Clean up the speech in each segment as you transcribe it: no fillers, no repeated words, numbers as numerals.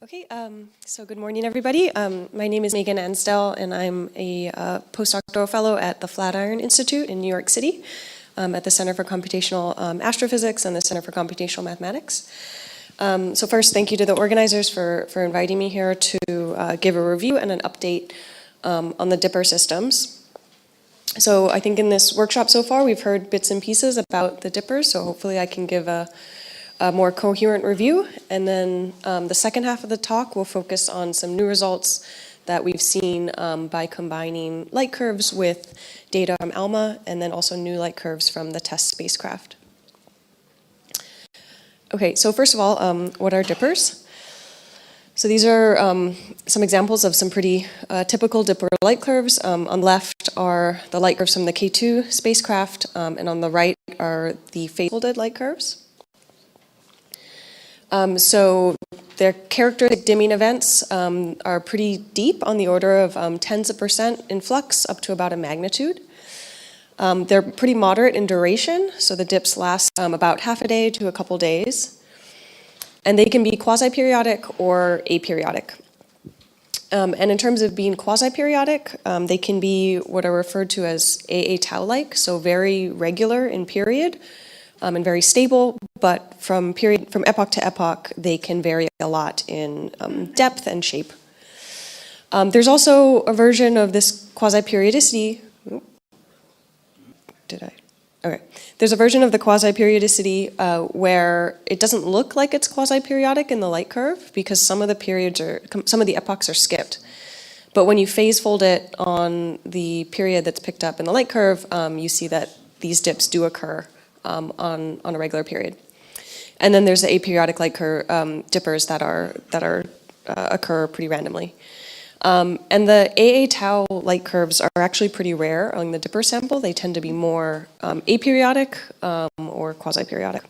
Okay, so good morning, everybody. My name is Ansdell, and I'm a postdoctoral fellow at the Flatiron Institute in New York City at the Center for Computational Astrophysics and the Center for Computational Mathematics. So first, thank you to the organizers for inviting me here to give a review and an update on the Dipper systems. So I think in this workshop so far, we've heard bits and pieces about the Dippers, so hopefully I can give a more coherent review, and then the second half of the talk will focus on some new results that we've seen by combining light curves with data from ALMA, and then also new light curves from the TESS spacecraft. Okay, so first of all, what are Dippers? So these are some examples of some pretty typical Dipper light curves. On the left are the light curves from the K2 spacecraft, and on the right are the phase-folded light curves. So their characteristic dimming events are pretty deep, on the order of tens of percent in flux, up to about a magnitude. They're pretty moderate in duration, so the dips last about half a day to a couple days. And they can be quasi-periodic or aperiodic. And in terms of being quasi-periodic, they can be what are referred to as AA tau-like, so very regular in period, and very stable, but from epoch to epoch, they can vary a lot in depth and shape. There's also a version of this quasi-periodicity. Okay. There's a version of the quasi-periodicity where it doesn't look like it's quasi-periodic in the light curve because some of the epochs are skipped. But when you phase fold it on the period that's picked up in the light curve, you see that these dips do occur on a regular period. And then there's the aperiodic light curve Dippers that occur pretty randomly. And the AA tau light curves are actually pretty rare on the Dipper sample. They tend to be more aperiodic or quasi-periodic.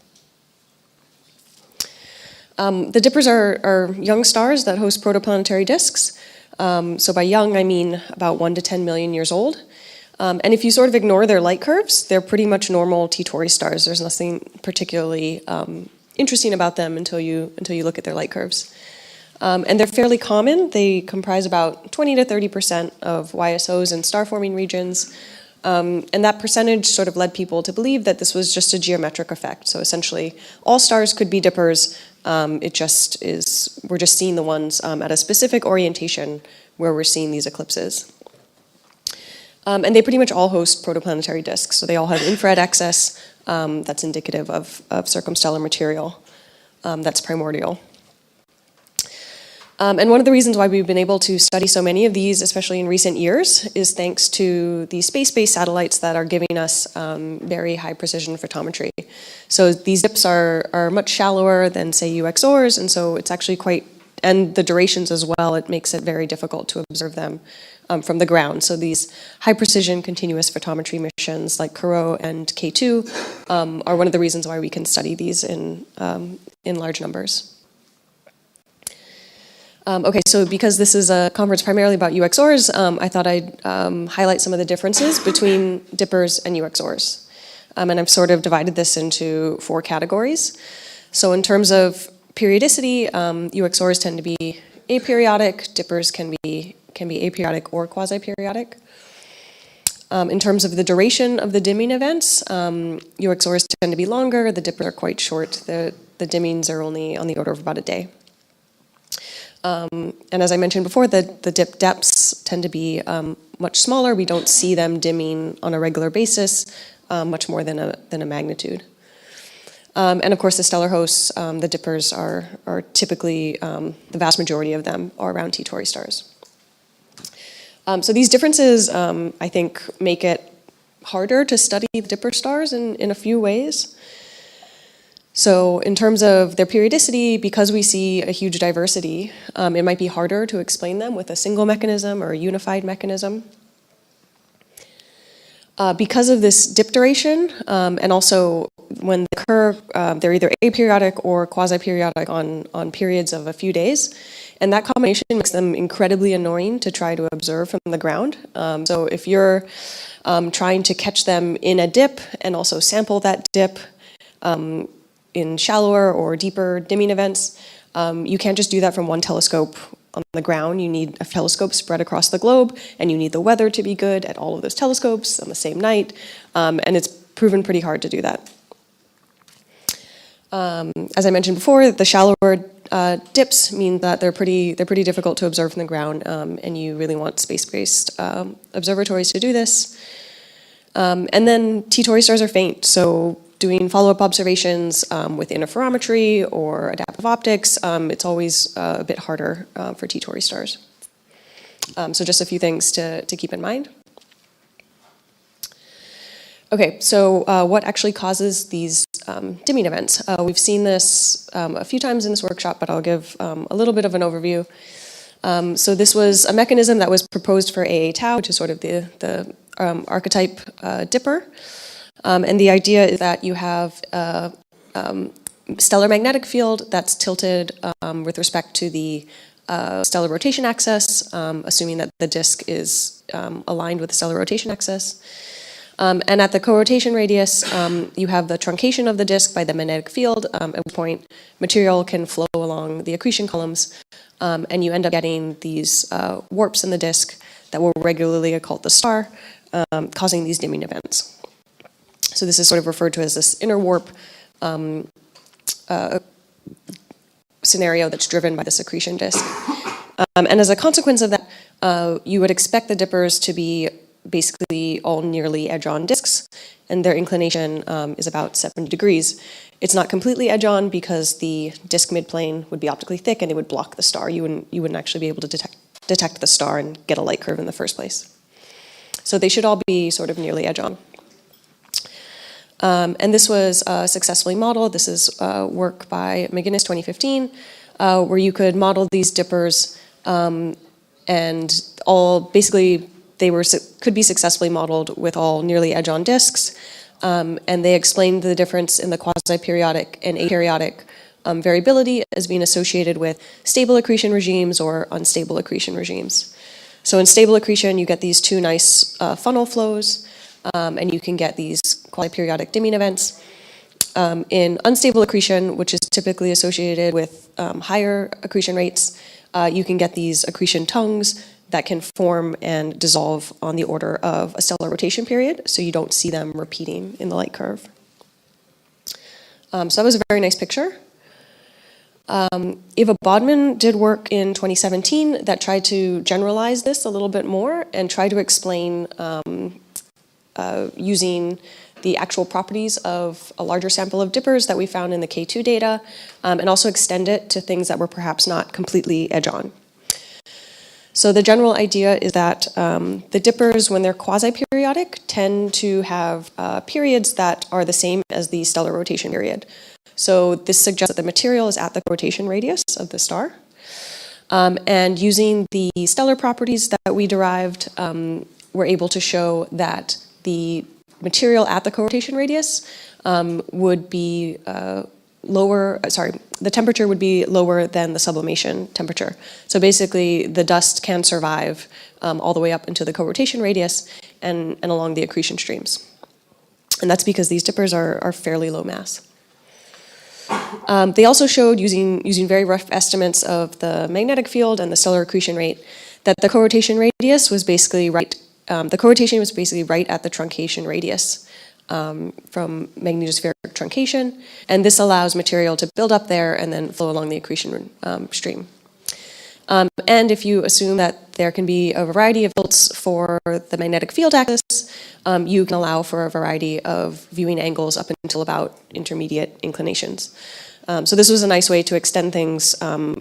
The Dippers are young stars that host protoplanetary disks. So by young, I mean about 1 to 10 million years old. And if you sort of ignore their light curves, they're pretty much normal T-Tauri stars. There's nothing particularly interesting about them until you look at their light curves. And they're fairly common. They comprise about 20 to 30% of YSOs in star-forming regions. And that percentage sort of led people to believe that this was just a geometric effect. So essentially, all stars could be Dippers. We're just seeing the ones at a specific orientation where we're seeing these eclipses. And they pretty much all host protoplanetary disks, so they all have infrared excess that's indicative of circumstellar material that's primordial. And one of the reasons why we've been able to study so many of these, especially in recent years, is thanks to the space-based satellites that are giving us very high precision photometry. So these dips are much shallower than, say, UXORs, and so it's actually and the durations as well, it makes it very difficult to observe them from the ground. So these high-precision continuous photometry missions like CoRoT and K2 are one of the reasons why we can study these in large numbers. Okay, so because this is a conference primarily about UXORs, I thought I'd highlight some of the differences between Dippers and UXORs. And I've sort of divided this into 4 categories. So in terms of periodicity, UXORs tend to be aperiodic, Dippers can be aperiodic or quasi-periodic. In terms of the duration of the dimming events, UXORs tend to be longer, the Dippers are quite short. The dimmings are only on the order of about a day. And as I mentioned before, the dip depths tend to be much smaller. We don't see them dimming on a regular basis, much more than a magnitude. And of course, the stellar hosts, the Dippers are typically, the vast majority of them are around T-Tauri stars. So these differences, I think, make it harder to study the Dipper stars in a few ways. So in terms of their periodicity, because we see a huge diversity, it might be harder to explain them with a single mechanism or a unified mechanism. Because of this dip duration, and also when they occur, they're either aperiodic or quasi-periodic on periods of a few days. And that combination makes them incredibly annoying to try to observe from the ground. So if you're trying to catch them in a dip and also sample that dip in shallower or deeper dimming events, You can't just do that from one telescope on the ground. You need a telescope spread across the globe, and you need the weather to be good at all of those telescopes on the same night, and it's proven pretty hard to do that. As I mentioned before, the shallower dips mean that they're pretty difficult to observe from the ground, and you really want space-based observatories to do this. And then T-Tauri stars are faint, so doing follow-up observations with interferometry or adaptive optics, it's always a bit harder for T-Tauri stars. So just a few things to keep in mind. Okay, so what actually causes these dimming events? We've seen this a few times in this workshop, but I'll give a little bit of an overview. So this was a mechanism that was proposed for AA tau, which is sort of the archetype dipper. And the idea is that you have a stellar magnetic field that's tilted with respect to the stellar rotation axis, assuming that the disk is aligned with the stellar rotation axis. And at the co-rotation radius, you have the truncation of the disk by the magnetic field, at which point material can flow along the accretion columns, and you end up getting these warps in the disk that will regularly occult the star, causing these dimming events. So this is sort of referred to as this inner warp scenario that's driven by the accretion disk. And as a consequence of that, you would expect the dippers to be basically all nearly edge-on disks, and their inclination is about 70 degrees. It's not completely edge-on because the disk midplane would be optically thick and it would block the star. You wouldn't actually be able to detect the star and get a light curve in the first place. So they should all be sort of nearly edge-on. And this was successfully modeled. This is work by McGinnis 2015, where you could model these dippers and all basically could be successfully modeled with all nearly edge-on disks, and they explained the difference in the quasi-periodic and aperiodic variability as being associated with stable accretion regimes or unstable accretion regimes. So in stable accretion, you get these two nice funnel flows, and you can get these quasi-periodic dimming events. In unstable accretion, which is typically associated with higher accretion rates, you can get these accretion tongues that can form and dissolve on the order of a stellar rotation period, so you don't see them repeating in the light curve. So that was a very nice picture. Eva Bodman did work in 2017 that tried to generalize this a little bit more and try to explain using the actual properties of a larger sample of dippers that we found in the K2 data, and also extend it to things that were perhaps not completely edge-on. So the general idea is that the dippers, when they're quasi-periodic, tend to have periods that are the same as the stellar rotation period. So this suggests that the material is at the rotation radius of the star. And using the stellar properties that we derived, we're able to show that the material at the co-rotation radius would be the temperature would be lower than the sublimation temperature. So basically, the dust can survive all the way up into the co-rotation radius and along the accretion streams. And that's because these dippers are fairly low mass. They also showed, using very rough estimates of the magnetic field and the stellar accretion rate, that the co-rotation radius was basically right. The co-rotation was basically right at the truncation radius from magnetospheric truncation, and this allows material to build up there and then flow along the accretion stream. And if you assume that there can be a variety of tilts for the magnetic field axis, you can allow for a variety of viewing angles up until about intermediate inclinations. So this was a nice way to extend things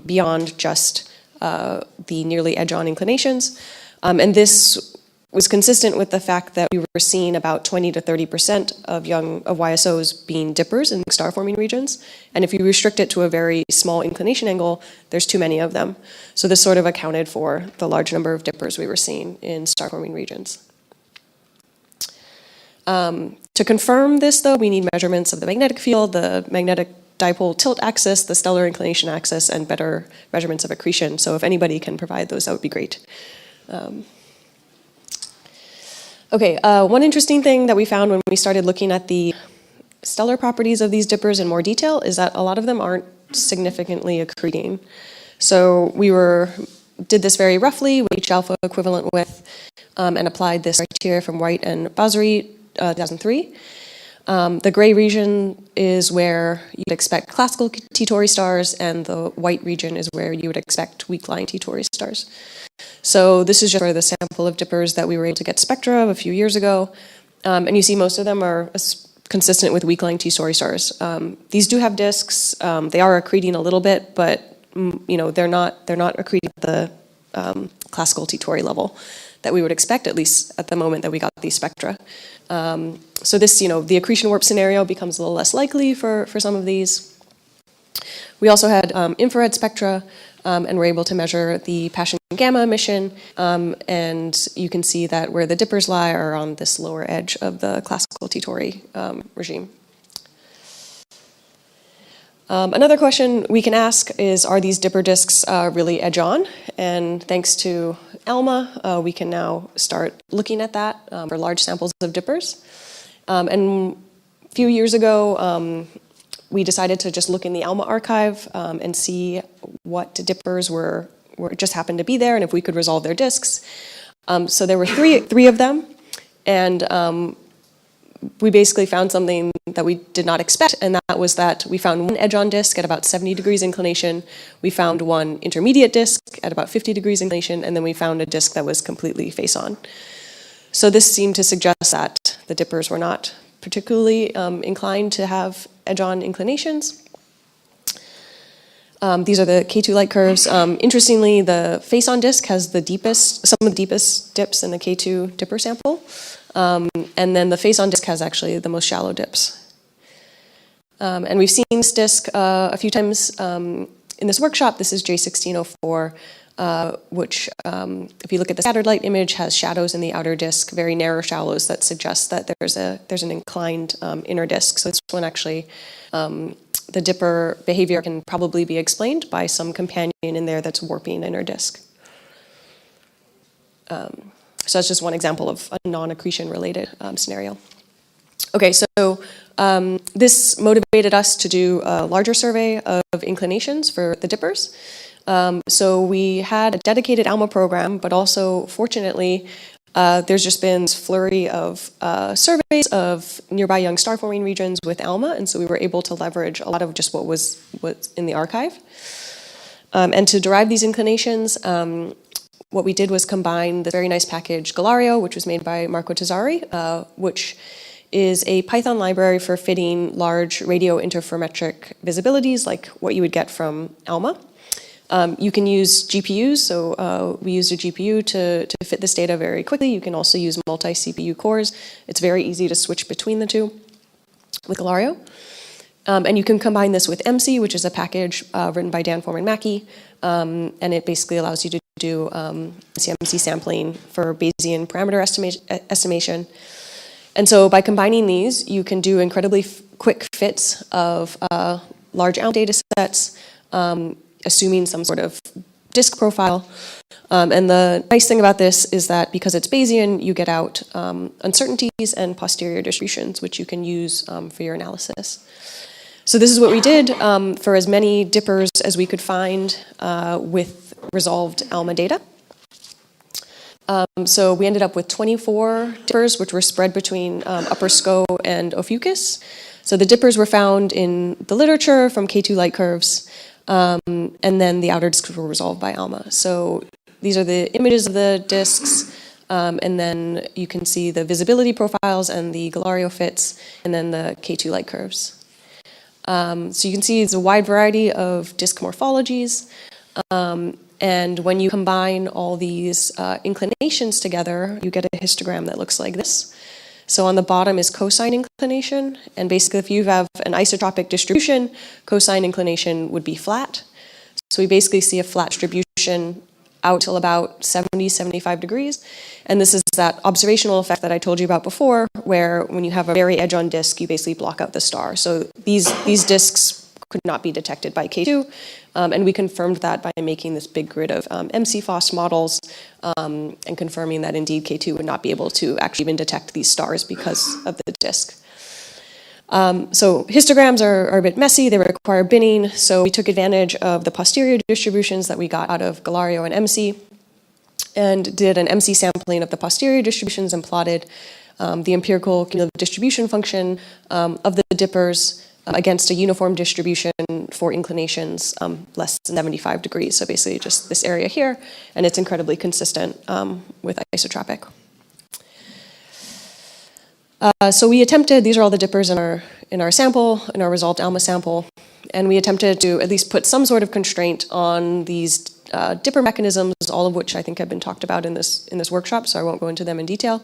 beyond just the nearly edge-on inclinations. And this was consistent with the fact that we were seeing about 20 to 30% of YSOs being dippers in star-forming regions. And if you restrict it to a very small inclination angle, there's too many of them. So this sort of accounted for the large number of dippers we were seeing in star-forming regions. To confirm this, though, we need measurements of the magnetic field, the magnetic dipole tilt axis, the stellar inclination axis, and better measurements of accretion. So if anybody can provide those, that would be great. Okay, one interesting thing that we found when we started looking at the stellar properties of these dippers in more detail is that a lot of them aren't significantly accreting. So we did this very roughly with H-alpha equivalent width and applied this criteria from White and Basri 2003. The gray region is where you'd expect classical T-Tauri stars, and the white region is where you would expect weak-line T-Tauri stars. So this is just for the sample of dippers that we were able to get spectra of a few years ago. And you see most of them are consistent with weak-line T-Tauri stars. These do have disks. They are accreting a little bit, but they're not accreting at the classical T-Tauri level that we would expect, at least at the moment that we got these spectra. So this, the accretion warp scenario becomes a little less likely for some of these. We also had infrared spectra, and we're able to measure the Paschen gamma emission, and you can see that where the dippers lie are on this lower edge of the classical T-Tauri regime. Another question we can ask is, are these dipper disks really edge-on? And thanks to ALMA, we can now start looking at that for large samples of dippers. And a few years ago, we decided to just look in the ALMA archive and see what dippers were just happened to be there, and if we could resolve their disks. So there were three of them, and we basically found something that we did not expect, and that was that we found one edge-on disk at about 70 degrees inclination, we found one intermediate disk at about 50 degrees inclination, and then we found a disk that was completely face-on. So this seemed to suggest that the dippers were not particularly inclined to have edge-on inclinations. These are the K2 light curves. Interestingly, the face-on disk has some of the deepest dips in the K2 dipper sample. And then the face-on disk has actually the most shallow dips. And we've seen this disk a few times in this workshop. This is J1604, which, if you look at the scattered light image, has shadows in the outer disk, very narrow shallows that suggest that there's an inclined inner disk. So this one actually, the dipper behavior can probably be explained by some companion in there that's warping inner disk. So that's just one example of a non-accretion related scenario. Okay, so this motivated us to do a larger survey of inclinations for the dippers. So we had a dedicated ALMA program, but also, fortunately, there's just been this flurry of surveys of nearby young star-forming regions with ALMA, and so we were able to leverage a lot of just what's in the archive. And to derive these inclinations, what we did was combine this very nice package Galario, which was made by Marco Tazzari, which is a Python library for fitting large radio interferometric visibilities like what you would get from ALMA. You can use GPUs, so we used a GPU to fit this data very quickly. You can also use multi-CPU cores. It's very easy to switch between the two with Galario. And you can combine this with MC, which is a package written by Dan Foreman-Mackey, and it basically allows you to do CMC sampling for Bayesian parameter estimation. And so by combining these, you can do incredibly quick fits of large ALMA data sets, assuming some sort of disk profile. And the nice thing about this is that because it's Bayesian, you get out uncertainties and posterior distributions, which you can use for your analysis. So this is what we did for as many dippers as we could find with resolved ALMA data. So we ended up with 24 dippers, which were spread between Upper SCO and Ophiuchus. So the dippers were found in the literature from K2 light curves, and then the outer disks were resolved by ALMA. So these are the images of the disks, and then you can see the visibility profiles and the Galario fits, and then the K2 light curves. So you can see it's a wide variety of disk morphologies, and when you combine all these inclinations together, you get a histogram that looks like this. So on the bottom is cosine inclination, and basically if you have an isotropic distribution, cosine inclination would be flat. So we basically see a flat distribution out till about 70, 75 degrees. And this is that observational effect that I told you about before, where when you have a very edge-on disk, you basically block out the star. So these disks could not be detected by K2, and we confirmed that by making this big grid of MCFOS models and confirming that indeed K2 would not be able to actually even detect these stars because of the disk. So histograms are a bit messy, they require binning, so we took advantage of the posterior distributions that we got out of Galario and MC, and did an MC sampling of the posterior distributions and plotted the empirical cumulative distribution function of the dippers against a uniform distribution for inclinations less than 75 degrees. So basically just this area here, and it's incredibly consistent with isotropic. So we attempted, these are all the dippers in our sample, in our resolved ALMA sample, and we attempted to at least put some sort of constraint on these dipper mechanisms, all of which I think have been talked about in this workshop, so I won't go into them in detail.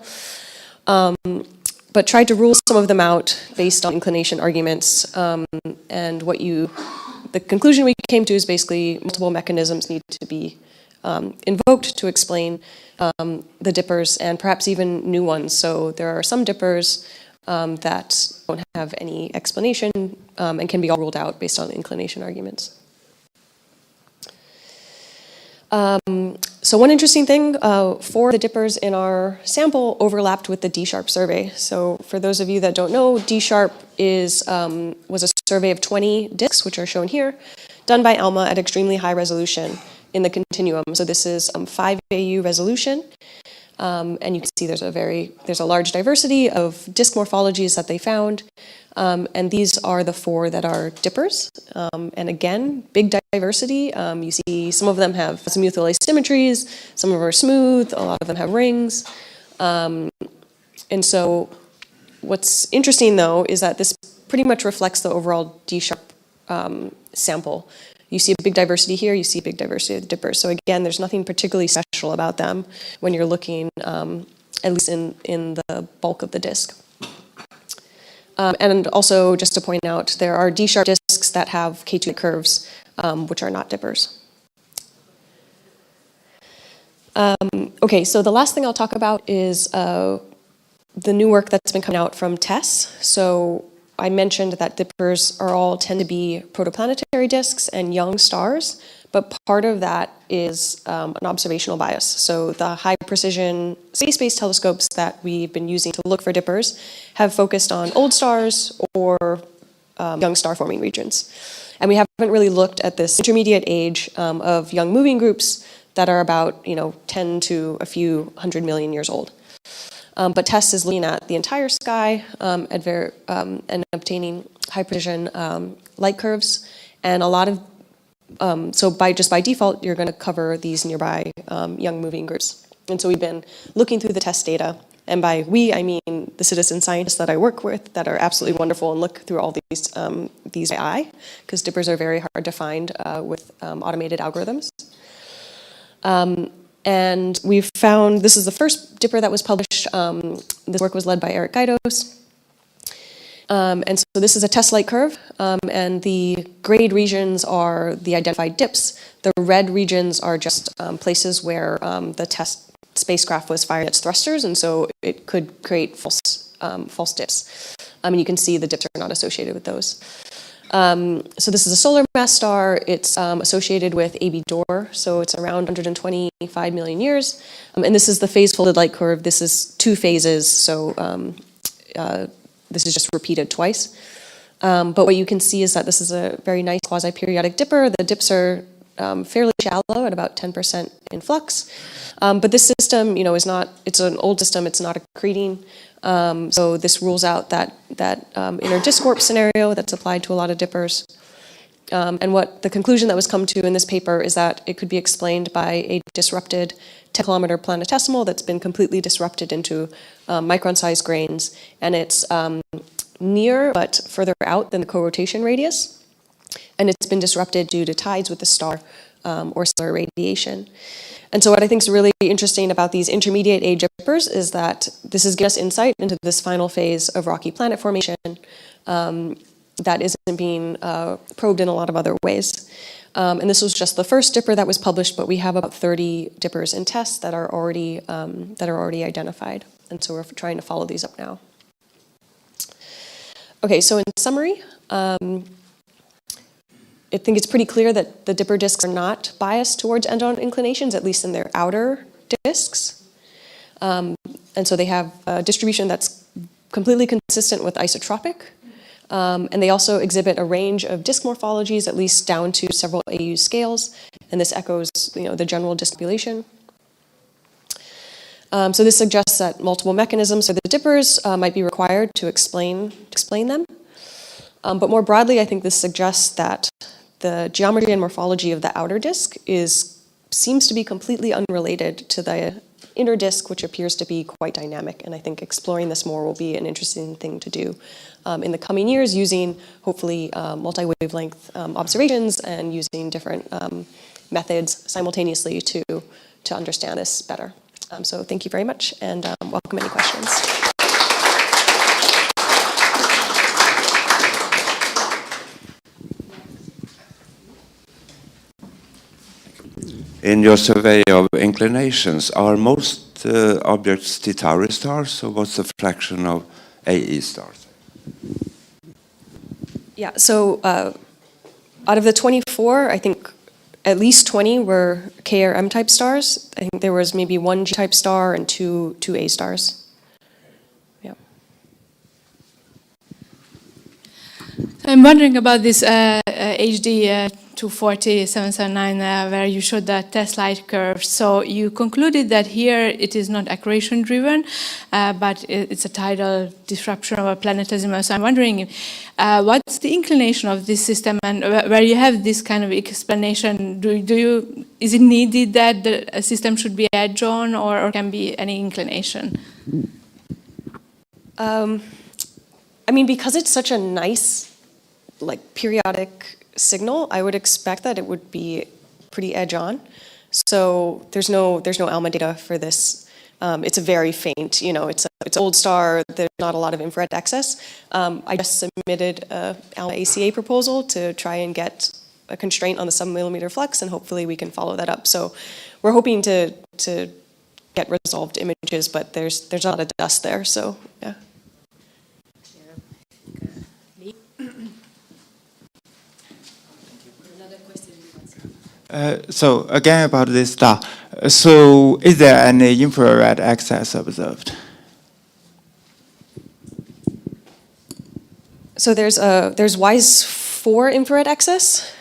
But tried to rule some of them out based on inclination arguments, and the conclusion we came to is basically multiple mechanisms need to be invoked to explain the dippers, and perhaps even new ones. So there are some dippers that don't have any explanation and can be all ruled out based on inclination arguments. So one interesting thing, 4 of the dippers in our sample overlapped with the D-sharp survey. So for those of you that don't know, D-sharp was a survey of 20 disks, which are shown here, done by ALMA at extremely high resolution in the continuum. So this is 5 AU resolution, and you can see there's a large diversity of disk morphologies that they found, and these are the 4 that are dippers. And again, big diversity. You see some of them have azimuthal asymmetries, some of them are smooth, a lot of them have rings. And so what's interesting though is that this pretty much reflects the overall D-sharp sample. You see a big diversity here, you see a big diversity of the dippers. So again, there's nothing particularly special about them when you're looking, at least in the bulk of the disk. And also, just to point out, there are D-sharp disks that have K2 curves, which are not dippers. Okay, so the last thing I'll talk about is the new work that's been coming out from TESS. So I mentioned that dippers tend to be protoplanetary disks and young stars, but part of that is an observational bias. So the high precision space-based telescopes that we've been using to look for dippers have focused on old stars or young star forming regions. And we haven't really looked at this intermediate age of young moving groups that are about 10 to a few 100 million years old. But TESS is looking at the entire sky and obtaining high precision light curves, and a lot of so by default you're going to cover these nearby young moving groups. And so we've been looking through the TESS data, and by we I mean the citizen scientists that I work with that are absolutely wonderful and look through all these by eye, because dippers are very hard to find with automated algorithms. And we've found, this is the first dipper that was published. This work was led by Eric Gaidos. And so this is a TESS light curve, and the grayed regions are the identified dips. The red regions are just places where the TESS spacecraft was firing its thrusters, and so it could create false dips. And you can see the dips are not associated with those. So this is a solar mass star. It's associated with AB Dor, so it's around 125 million years. And this is the phase-folded light curve. This is 2 phases, so this is just repeated twice. But what you can see is that this is a very nice quasi-periodic dipper. The dips are fairly shallow at about 10% in flux. But this system, is not, it's an old system, it's not accreting. So this rules out that inner disk warp scenario that's applied to a lot of dippers. And what the conclusion that was come to in this paper is that it could be explained by a disrupted 10-kilometer planetesimal that's been completely disrupted into micron-sized grains. And it's near but further out than the co-rotation radius. And it's been disrupted due to tides with the star or stellar radiation. And so what I think is really interesting about these intermediate age dippers is that this has given us insight into this final phase of rocky planet formation that isn't being probed in a lot of other ways. And this was just the first dipper that was published, but we have about 30 dippers in TESS that are already identified. And so we're trying to follow these up now. Okay, so in summary, I think it's pretty clear that the dipper disks are not biased towards end-on inclinations, at least in their outer disks. And so they have a distribution that's completely consistent with isotropic. And they also exhibit a range of disk morphologies, at least down to several AU scales, and this echoes the general disk population. So this suggests that multiple mechanisms for the dippers might be required to explain them. But more broadly, I think this suggests that the geometry and morphology of the outer disk seems to be completely unrelated to the inner disk, which appears to be quite dynamic. And I think exploring this more will be an interesting thing to do in the coming years, using hopefully multi-wavelength observations and using different methods simultaneously to understand this better. So thank you very much, and welcome any questions. In your survey of inclinations, are most objects T-Tauri stars, or what's the fraction of AE stars? Yeah, so out of the 24, I think at least 20 were K or M-type stars. I think there was maybe one G-type star and two A stars. Yeah. I'm wondering about this HD 240-779 where you showed the test light curve. So you concluded that here it is not accretion driven, but it's a tidal disruption of a planetesimal. So I'm wondering what's the inclination of this system, and where you have this kind of explanation, is it needed that the system should be edge on, or can be any inclination? I mean, because it's such a nice, periodic signal, I would expect that it would be pretty edge on. So there's no ALMA data for this. It's a very faint, it's an old star. There's not a lot of infrared excess. I just submitted a ALMA ACA proposal to try and get a constraint on the sub-millimeter flux, and hopefully we can follow that up. So we're hoping to get resolved images, but there's not a lot of dust there. So yeah. So again about this star. So is there any infrared excess observed? So there's WISE-4 infrared excess,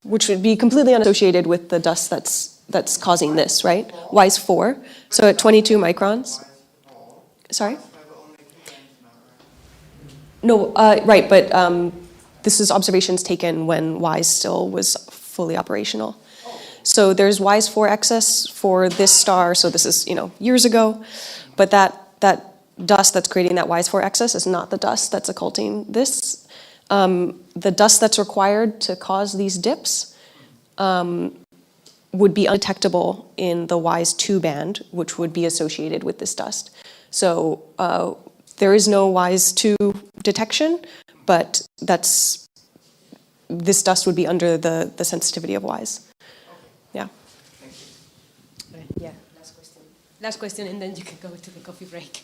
which would be completely unassociated with the dust that's causing this, right? WISE-4. So at 22 microns. Sorry? No, right, but this is observations taken when WISE still was fully operational. So there's WISE-4 excess for this star, so this is, years ago, but that dust that's creating that WISE-4 excess is not the dust that's occulting this. The dust that's required to cause these dips would be undetectable in the WISE-2 band, which would be associated with this dust. So there is no WISE-2 detection, but this dust would be under the sensitivity of WISE. Yeah. Yeah, last question, and then you can go to the coffee break.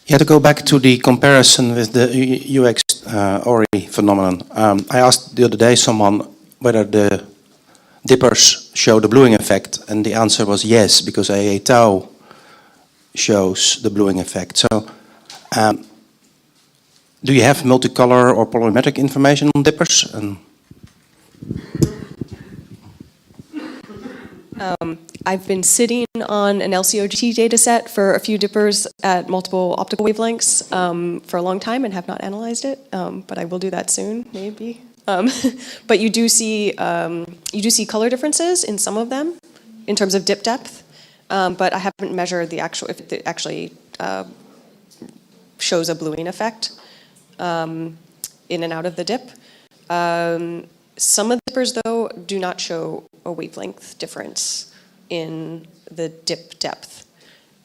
Yeah, to go back to the comparison with the UX Ori phenomenon, I asked the other day someone whether the dippers show the bluing effect, and the answer was yes, because AA tau shows the bluing effect. So, do you have multicolor or polarimetric information on dippers? I've been sitting on an LCOGT data set for a few dippers at multiple optical wavelengths for a long time and have not analyzed it, but I will do that soon, maybe. But you do see color differences in some of them in terms of dip depth, but I haven't measured if it actually shows a bluing effect in and out of the dip. Some of the dippers, though, do not show a wavelength difference in the dip depth.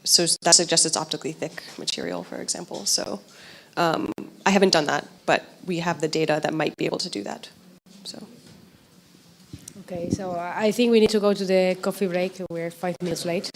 So that suggests it's optically thick material, for example. So I haven't done that, but we have the data that might be able to do that. So. Okay, so I think we need to go to the coffee break. We're 5 minutes late.